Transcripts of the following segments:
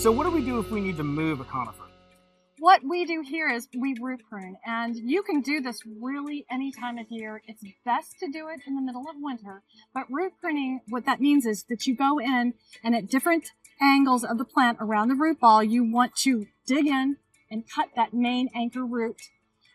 So what do we do if we need to move a conifer? What we do here is we root prune, and you can do this really any time of year. It's best to do it in the middle of winter, but root pruning, what that means is that you go in and at different angles of the plant around the root ball, you want to dig in and cut that main anchor root.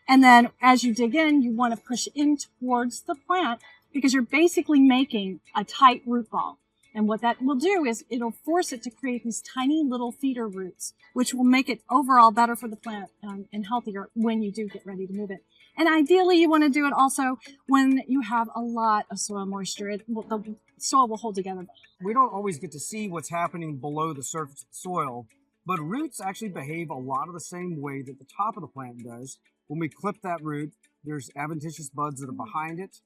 And then as you dig in, you want to push in towards the plant because you're basically making a tight root ball. And what that will do is it'll force it to create these tiny little feeder roots, which will make it overall better for the plant and healthier when you do get ready to move it. And ideally, you want to do it also when you have a lot of soil moisture. The soil will hold together. We don't always get to see what's happening below the surface of the soil, but roots actually behave a lot of the same way that the top of the plant does. When we clip that root, there's adventitious buds that are behind it,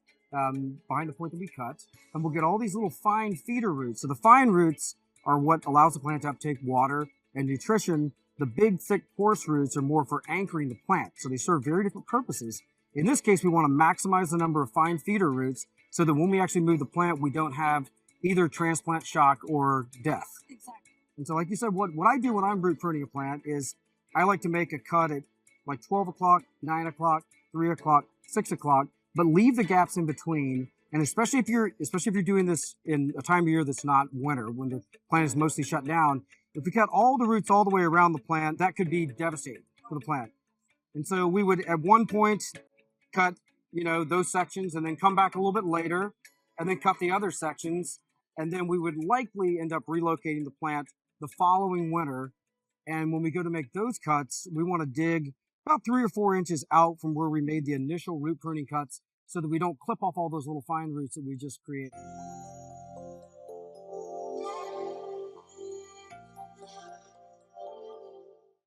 behind the point that we cut, and we'll get all these little fine feeder roots. So the fine roots are what allows the plant to uptake water and nutrition. The big, thick, coarse roots are more for anchoring the plant, so they serve very different purposes. In this case, we want to maximize the number of fine feeder roots so that when we actually move the plant, we don't have either transplant shock or death. Exactly. And so like you said, what I do when I'm root pruning a plant is I like to make a cut at like 12 o'clock, 9 o'clock, 3 o'clock, 6 o'clock, but leave the gaps in between. And especially if you're doing this in a time of year that's not winter, when the plant is mostly shut down, if we cut all the roots all the way around the plant, that could be devastating for the plant. And so we would at one point cut, those sections and then come back a little bit later and then cut the other sections. And then we would likely end up relocating the plant the following winter. And when we go to make those cuts, we want to dig about 3 or 4 inches out from where we made the initial root pruning cuts so that we don't clip off all those little fine roots that we just created.